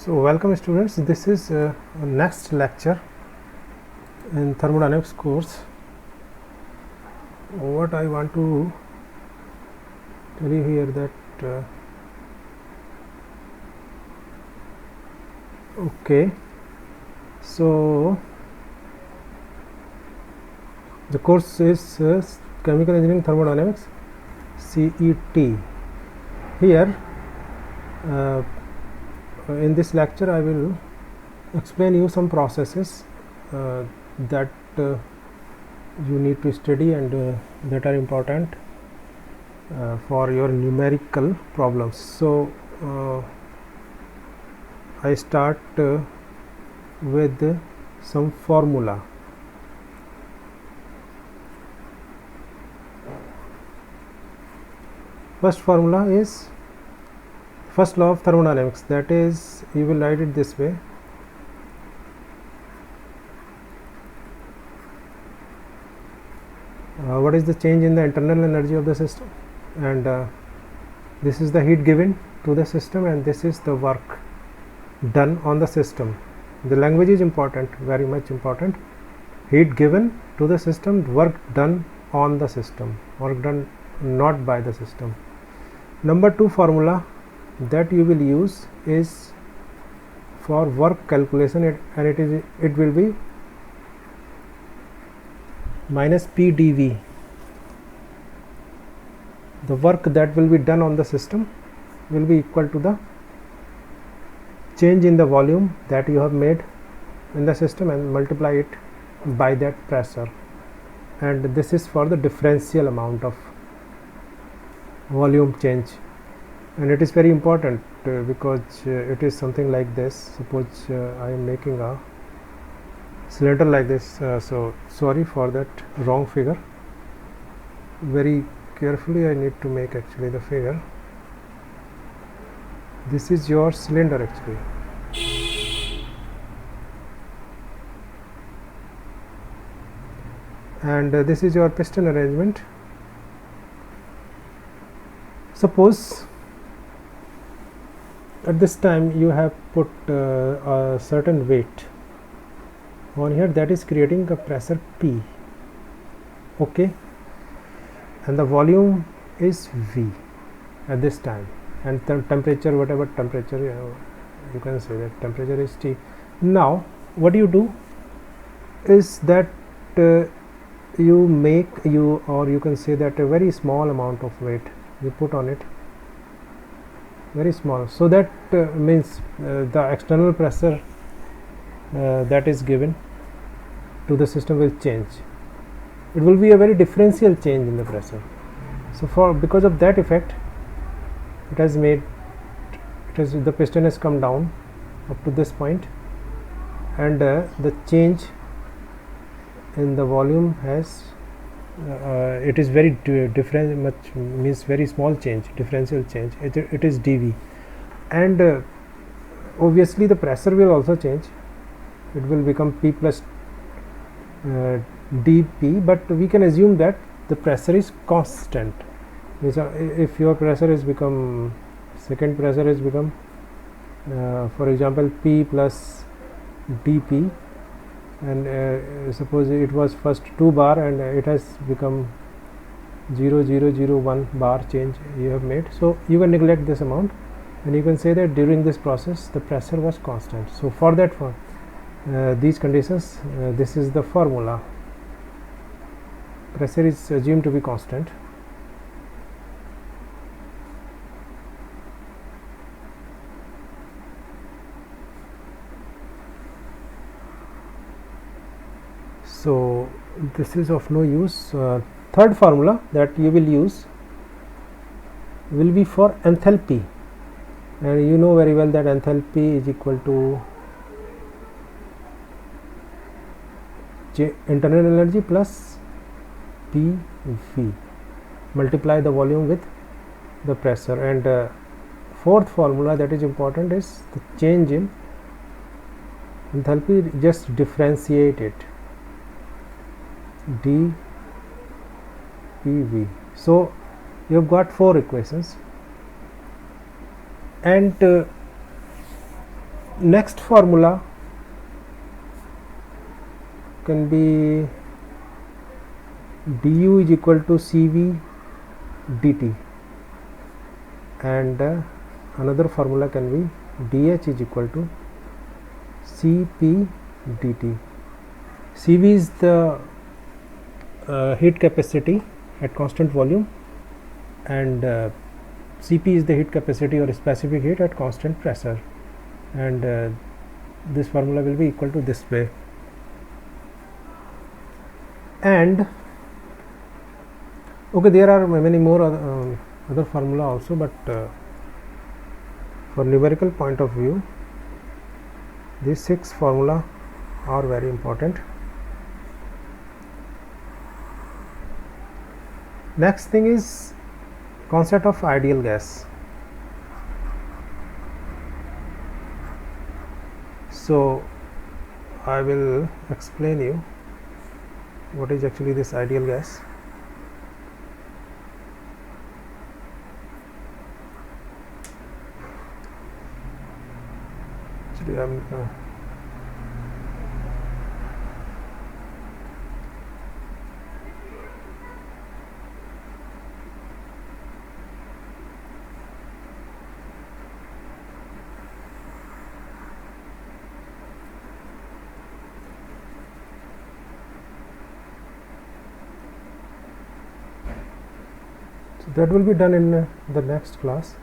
So welcome students, this is next lecture in thermodynamics course. What I want to tell you here that okay, so the course is chemical engineering thermodynamics CET. Here in this lecture I will explain you some processes that you need to study and that are important for your numerical problems. So I start with some formula. First formula is first law of thermodynamics, that is, you will write it this way. What is the change in the internal energy of the system, and this is the heat given to the system, and this is the work done on the system. The language is important, very much important. Heat given to the system, work done on the system, work done not by the system. Number 2 formula that you will use is for work calculation, and it will be minus PdV. The work that will be done on the system will be equal to the change in the volume that you have made in the system and multiply it by that pressure, and this is for the differential amount of volume change. And it is very important because it is something like this. Suppose I am making a cylinder like this, so sorry for that wrong figure. Very carefully I need to make actually the figure. This is your cylinder actually, and this is your piston arrangement. Suppose at this time you have put a certain weight on here that is creating a pressure P, okay, and the volume is V at this time, and the temperature, whatever temperature you can say that temperature is T. Now what you do is that you can say that a very small amount of weight you put on it, very small, so that means the external pressure that is given to the system will change. It will be a very differential change in the pressure. So because of that effect, the piston has come down up to this point, and the change in the volume has it is very different, much means very small change, differential change. It is dV, and obviously the pressure will also change. It will become P plus dP, but we can assume that the pressure is constant. If your pressure is become, second pressure is become for example P plus dP, and suppose it was first 2 bar and it has become 0.001 bar change you have made, so you can neglect this amount and you can say that during this process the pressure was constant. So for that, for these conditions, this is the formula. Pressure is assumed to be constant. So this is of no use. Third formula that you will use will be for enthalpy, and you know very well that enthalpy is equal to internal energy plus PV, multiply the volume with the pressure. And fourth formula that is important is the change in enthalpy, just differentiate it, dPV. So you have got 4 equations, and next formula can be du is equal to cv dt, and another formula can be dh is equal to cp dt. cv is the heat capacity at constant volume, and cp is the heat capacity or specific heat at constant pressure, and this formula will be equal to this way. And okay, there are many more other formula also, but for numerical point of view, these 6 formula are very important. Next thing is concept of ideal gas. So I will explain you what is actually this ideal gas. Actually so that will be done in the next class.